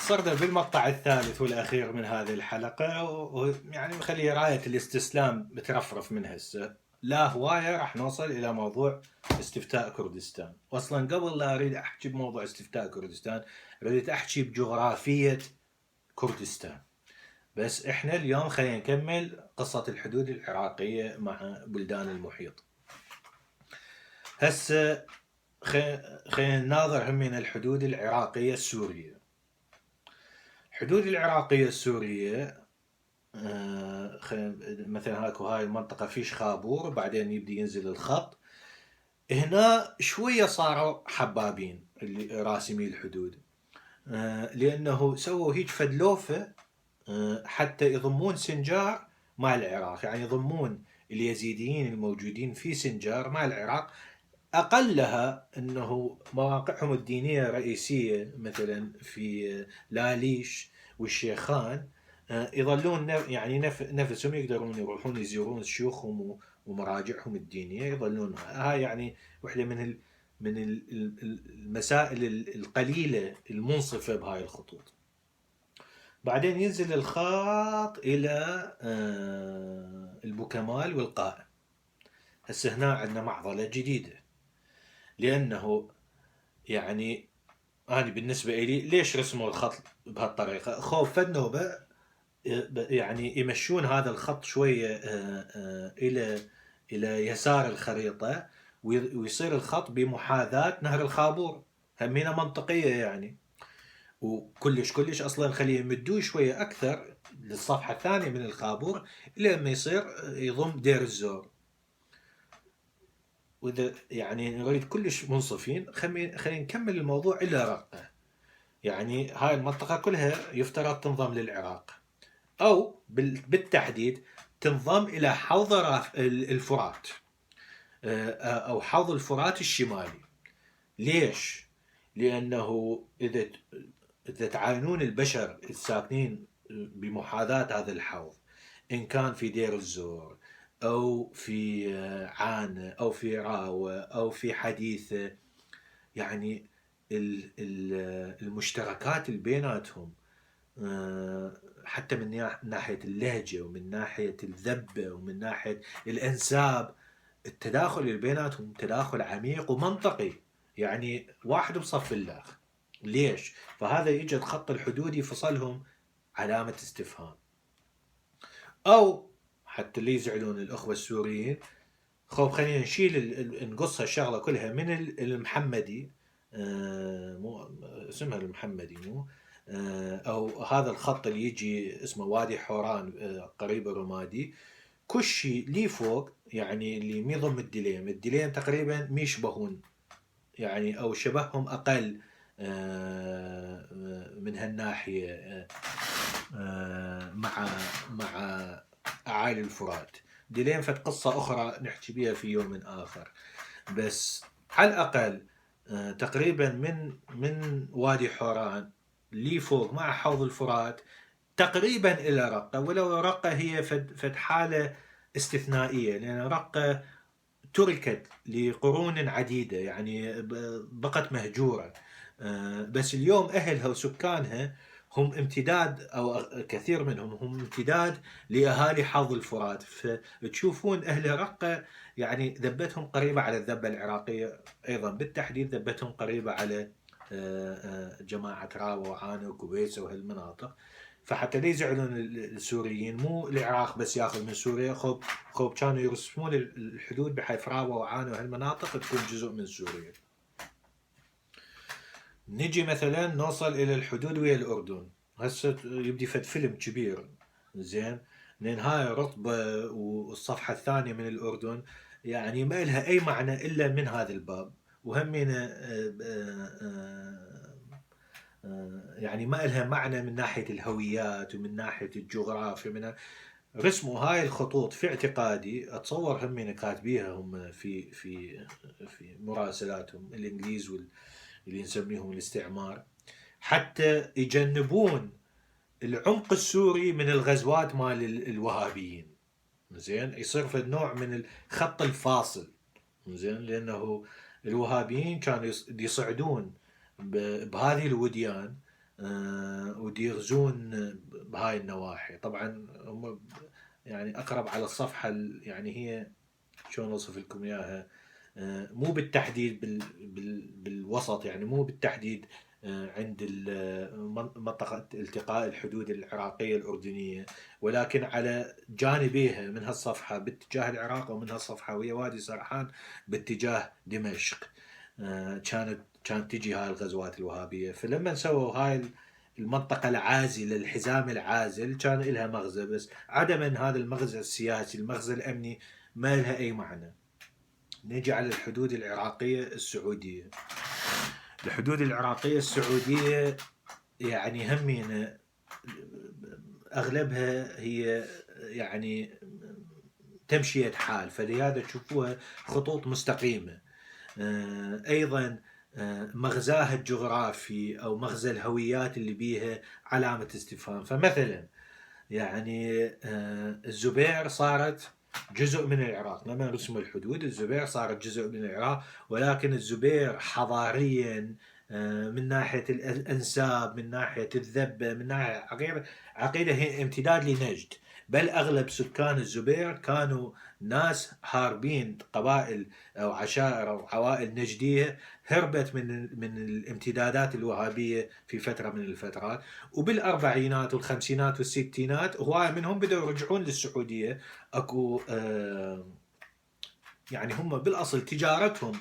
صرنا بالمقطع الثالث والأخير من هذه الحلقة ويعني مخلي راية الاستسلام بترفرف من هسه. لا هواية راح نوصل إلى موضوع استفتاء كردستان. وأصلا قبل لا أريد أحكي بموضوع استفتاء كردستان أريد أحكي بجغرافية كردستان. بس إحنا اليوم خلينا نكمل قصة الحدود العراقية مع بلدان المحيط. هسه خلينا نناظر هم من الحدود العراقية السورية. الحدود العراقية السورية مثلا هاي المنطقة فيش خابور، بعدين يبدي ينزل الخط هنا شوية صاروا حبابين اللي راسمي الحدود، لأنه سووا هيج فدلوفة حتى يضمون سنجار مع العراق، يعني يضمون اليزيديين الموجودين في سنجار مع العراق. أقلها أنه مواقعهم الدينية الرئيسية مثلا في لاليش والشيخان يظلون يعني نفسهم يقدرون يروحون يزورون شيوخهم ومراجعهم الدينية، يظلون. هاي يعني واحدة من المسائل القليلة المنصفة بهاي الخطوط. بعدين ينزل الخط إلى البوكمال والقائم. هسه هنا عندنا معضلة جديدة، لأنه يعني أنا بالنسبة إلي ليش رسموا الخط بهالطريقة؟ خوف فد نوبة يعني يمشون هذا الخط شوية إلى يسار الخريطة ويصير الخط بمحاذاة نهر الخابور. همينة منطقية يعني، وكلش أصلا خليه يمدوه شوية أكثر للصفحة الثانية من الخابور إلى ما يصير يضم دير الزور. وإذا يعني نريد كلش منصفين خلينا نكمل الموضوع إلى رقة. يعني هاي المنطقة كلها يفترض تنضم للعراق، أو بالتحديد تنضم إلى حوض الفرات، أو حوض الفرات الشمالي. ليش؟ لأنه إذا تعاينون البشر الساكنين بمحاذاة هذا الحوض، إن كان في دير الزور أو في عانة أو في راوة أو في حديثة، يعني المشتركات اللي بيناتهم حتى من ناحية اللهجة ومن ناحية الذبة ومن ناحية الأنساب، التداخل اللي بيناتهم تداخل عميق ومنطقي، يعني واحد بصف الله. ليش؟ فهذا يجد خط الحدودي فصلهم علامة استفهام. أو حتى اللي يزعلون الأخوة السوريين، خلينا نشيل نقصها الشغلة كلها من المحمدي، مو اسمها المحمدي، مو أو هذا الخط اللي يجي اسمه وادي حوران قريب الرمادي، كل شيء لي فوق يعني اللي ميضم الدليم تقريبا ميشبهون، يعني أو شبههم أقل من هالناحية مع أعالي الفرات. دلين فت قصة أخرى نحكي بها في يوم آخر، بس على الأقل تقريبا من وادي حوران لي فوق مع حوض الفرات تقريبا إلى رقة، ولو رقة هي فد حالة استثنائية، لأن رقة تركت لقرون عديدة، يعني بقت مهجورة. بس اليوم أهلها وسكانها هم امتداد، أو كثير منهم هم امتداد لأهالي حوض الفرات. فتشوفون أهل رقة يعني ذبتهم قريبة على الذبة العراقية، أيضا بالتحديد ذبتهم قريبة على جماعة راوة وعانة وكويس وهالمناطق. فحتى لا يزعلون السوريين، مو العراق بس ياخذ من سوريا، خوب كانوا يرسمون الحدود بحيث راوة وعانة وهالمناطق تكون جزء من سوريا. نجي مثلا نوصل الى الحدود ويا الاردن. هسه يبدي فد فيلم كبير، زين، لان هاي رطبة والصفحة الثانية من الاردن يعني ما لها اي معنى الا من هذا الباب. وهمنا يعني ما لها معنى من ناحية الهويات ومن ناحية الجغرافيا. من رسموا هاي الخطوط في اعتقادي اتصور همين كاتبيها هم في مراسلاتهم الانجليز اللي نسميهم الاستعمار، حتى يجنبون العمق السوري من الغزوات مال الوهابيين. زين، يصير في نوع من الخط الفاصل. زين، لانه الوهابيين كانوا يصعدون بهذه الوديان ودي يغزون بهاي النواحي. طبعا هم يعني أقرب على الصفحة يعني هي شلون أوصف لكم إياها، مو بالتحديد بالوسط، يعني مو بالتحديد عند منطقة التقاء الحدود العراقية الأردنية، ولكن على جانبيها من هالصفحة باتجاه العراق، ومن هالصفحة وهي وادي سرحان باتجاه دمشق. كانت تجي هاي الغزوات الوهابية. فلما سووا هاي المنطقة العازلة، الحزام العازل، كان لها مغزى، بس عدما هذا المغزى السياسي، المغزى الأمني، ما لها أي معنى. نجي على الحدود العراقية السعودية. الحدود العراقية السعودية يعني همينة أغلبها هي يعني تمشية حال، فلهذا تشوفوها خطوط مستقيمة. أيضا مغزاها الجغرافي أو مغزى الهويات اللي بيها علامة استفهام. فمثلا يعني الزبير صارت جزء من العراق، لما رسموا الحدود الزبير صارت جزء من العراق، ولكن الزبير حضاريا من ناحية الأنساب، من ناحية الذبة، من ناحية عقيدة هي امتداد لنجد. بل أغلب سكان الزبير كانوا ناس هاربين، قبائل أو عشائر أو عوائل نجدية هربت من الامتدادات الوهابية في فترة من الفترات. وبالأربعينات والخمسينات والستينات هواية منهم بدأوا يرجعون للسعودية. أكو يعني هم بالأصل تجارتهم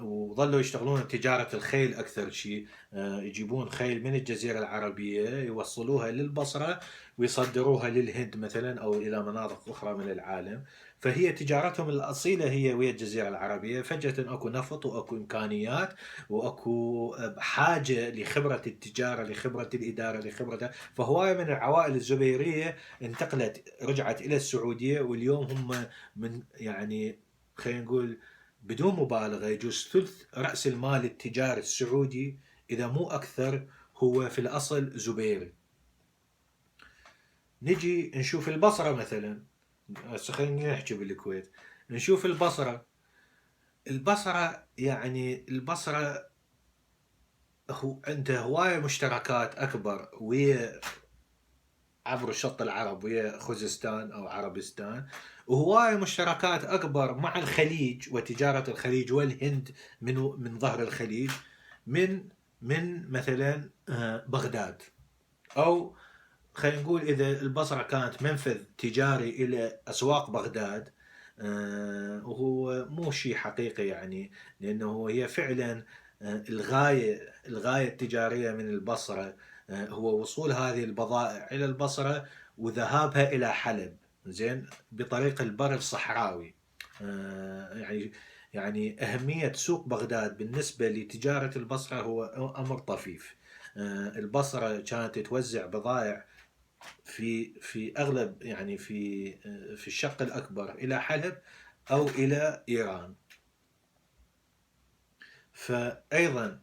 وظلوا يشتغلون تجارة الخيل أكثر شيء. يجيبون خيل من الجزيرة العربية يوصلوها للبصرة ويصدروها للهند مثلا أو إلى مناطق أخرى من العالم. فهي تجارتهم الأصيلة هي ويا الجزيرة العربية. فجأة أكو نفط وأكو إمكانيات وأكو حاجة لخبرة التجارة، لخبرة الإدارة، لخبرة. فهواية من العوائل الزبيرية انتقلت، رجعت إلى السعودية، واليوم هم من يعني خلينا نقول بدون مبالغة يجوز ثلث رأس المال التجاري السعودي إذا مو أكثر هو في الأصل زبيري. نجي نشوف البصرة مثلا، خلينا نحكي بالكويت. نشوف البصرة. البصرة يعني البصرة هو عنده هواية مشتركات أكبر ويا عبر الشط العرب ويا خوزستان أو عربستان، وهواية مشتركات أكبر مع الخليج وتجارة الخليج والهند من ظهر الخليج، من مثلا بغداد. أو خلينا نقول إذا البصرة كانت منفذ تجاري إلى أسواق بغداد، وهو مو شيء حقيقي يعني، لأنه هي فعلا الغاية التجارية من البصرة هو وصول هذه البضائع إلى البصرة وذهابها إلى حلب، زين، بطريق البر الصحراوي. يعني أهمية سوق بغداد بالنسبة لتجارة البصرة هو أمر طفيف. البصرة كانت توزع بضائع في اغلب يعني في الشق الاكبر الى حلب او الى ايران. فايضا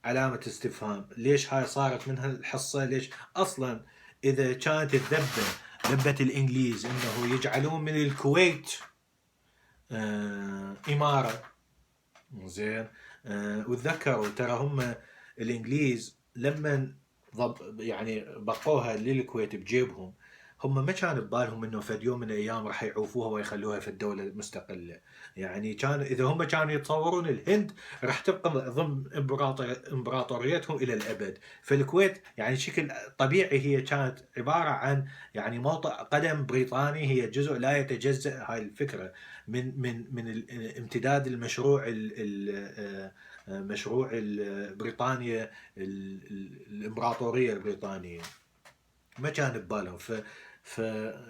علامه استفهام، ليش هاي صارت من هالحصه؟ ليش اصلا اذا كانت ذبه الانجليز انه يجعلون من الكويت اماره، زين، وتذكروا ترى هم الانجليز لما يعني بقوها للكويت بجيبهم، هم ما كان ببالهم انه فد يوم من الايام راح يعوفوها ويخلوها في الدوله المستقله. يعني كان اذا هم كانوا يتصورون الهند راح تبقى ضمن امبراطوريتهم الى الابد. فالكويت يعني شكل طبيعي هي كانت عباره عن يعني موطئ قدم بريطاني، هي جزء لا يتجزا. هاي الفكره من امتداد المشروع مشروع بريطانيا، الامبراطوريه البريطانيه. ما كان ببالهم.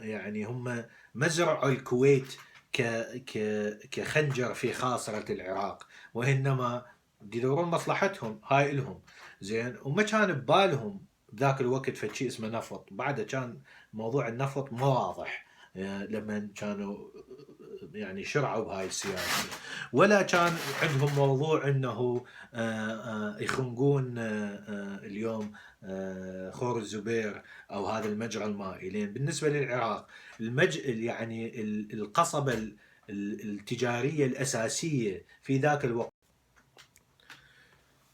يعني هم ما زرعوا الكويت ك ك كخنجر في خاصرة العراق، وإنما يدورون مصلحتهم هاي إلهم، زين. وما كان ببالهم بذاك الوقت فشي اسمه نفط، بعد كان موضوع النفط ما واضح لما كانوا يعني شرعوا بهاي السياسة. ولا كان عندهم موضوع انه يخنقون اليوم خور الزبير او هذا المجرى المائي. لان بالنسبه للعراق يعني القصبه التجاريه الاساسيه في ذاك الوقت.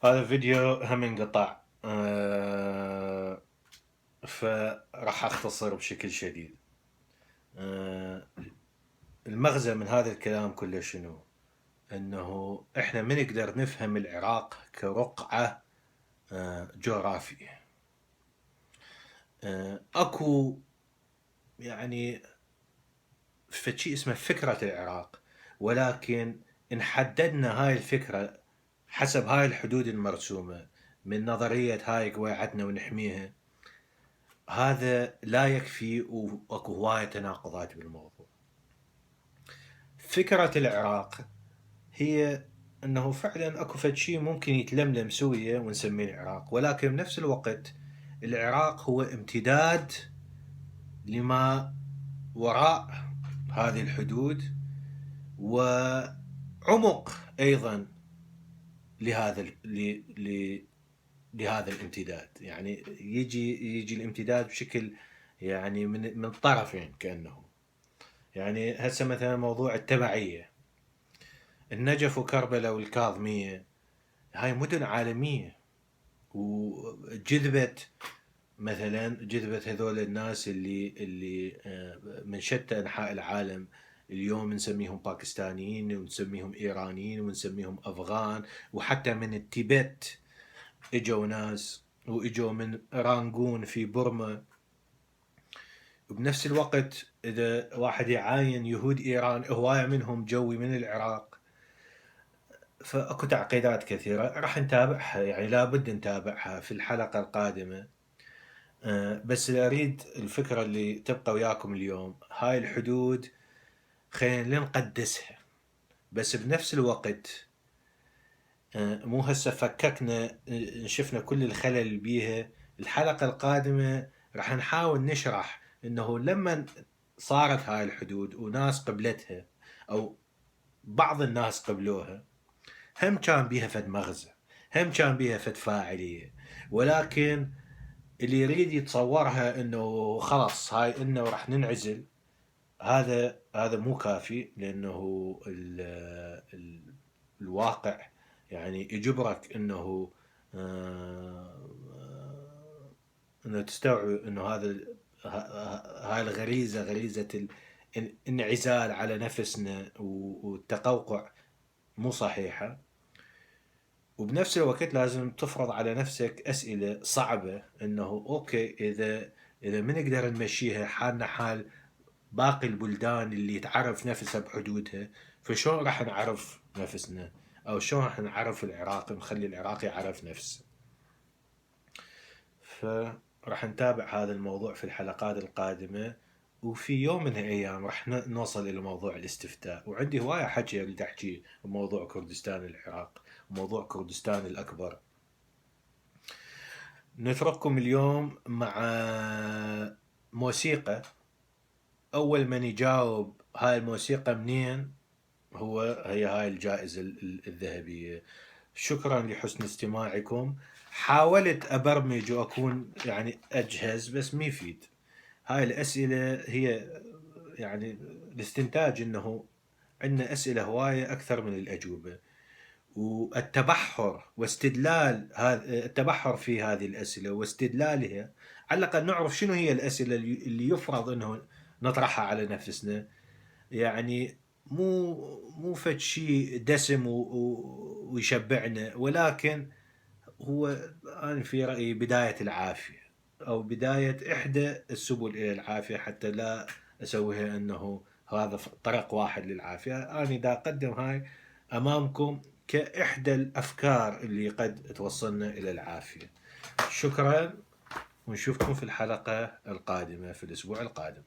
هذا فيديو هم انقطع فراح أختصر بشكل شديد. المغزى من هذا الكلام كله شنو؟ أنه إحنا ما نقدر نفهم العراق كرقعة جغرافية. أكو يعني فشي اسمه فكرة العراق، ولكن إن حددنا هاي الفكرة حسب هاي الحدود المرسومة من نظرية هاي قويعتنا ونحميها، هذا لا يكفي، وأكو هواية تناقضات بالموضوع. فكرة العراق هي أنه فعلا أكو فشي ممكن يتلملم سوية ونسميه العراق، ولكن بنفس الوقت العراق هو امتداد لما وراء هذه الحدود، وعمق أيضا لهذا الامتداد. يعني يجي الامتداد بشكل يعني من طرفين كأنه. يعني هسه مثلا موضوع التبعية، النجف وكربلاء والكاظمية هاي مدن عالمية، وجذبت مثلا هذول الناس اللي من شتى أنحاء العالم. اليوم نسميهم باكستانيين ونسميهم إيرانيين ونسميهم أفغان، وحتى من التبت اجوا ناس، واجوا من رانغون في بورما. وبنفس الوقت إذا واحد يعاين يهود إيران هواية منهم جوي من العراق. فأكو تعقيدات كثيرة راح نتابعها، يعني لابد نتابعها في الحلقة القادمة. بس أريد الفكرة اللي تبقى وياكم اليوم، هاي الحدود خلينا نقدسها، بس بنفس الوقت مو هسه فككنا شفنا كل الخلل بيها. الحلقة القادمة راح نحاول نشرح انه لما صارت هاي الحدود وناس قبلتها او بعض الناس قبلوها، هم كان بيها فد مغزى، هم كان بيها فد فاعلية، ولكن اللي يريد يتصورها انه خلاص هاي انه راح ننعزل، هذا مو كافي، لانه الواقع يعني يجبرك انه انه تستوعب انه هاي الغريزه، غريزه الانعزال على نفسنا والتقوقع مو صحيحه. وبنفس الوقت لازم تفرض على نفسك اسئله صعبه، انه اوكي اذا ما نقدر نمشيها حالنا حال باقي البلدان اللي تعرف نفسها بحدودها، فشون راح نعرف نفسنا؟ او شلون راح نعرف العراق، نخلي العراق يعرف نفسه؟ فراح نتابع هذا الموضوع في الحلقات القادمة. وفي يوم من الأيام راح نوصل إلى موضوع الاستفتاء، وعندي هواية حكي أريد أحكي بموضوع كردستان العراق، وموضوع كردستان الأكبر. نترككم اليوم مع موسيقى. أول من يجاوب هاي الموسيقى منين هي هاي الجائزة الذهبية. شكرا لحسن استماعكم. حاولت أبرمج وأكون يعني أجهز، بس ما يفيد. هاي الأسئلة هي يعني الاستنتاج أنه عندنا أسئلة هواية أكثر من الأجوبة، والتبحر واستدلال التبحر في هذه الأسئلة واستدلالها، على الأقل نعرف شنو هي الأسئلة اللي يفرض أنه نطرحها على نفسنا. يعني مو فد شيء دسم ويشبعنا، ولكن هو أنا في رأيي بداية العافية، أو بداية إحدى السبل إلى العافية، حتى لا أسويها أنه هذا طريق واحد للعافية. أنا دا أقدم هاي أمامكم كإحدى الأفكار اللي قد توصلنا إلى العافية. شكرا، ونشوفكم في الحلقة القادمة في الأسبوع القادم.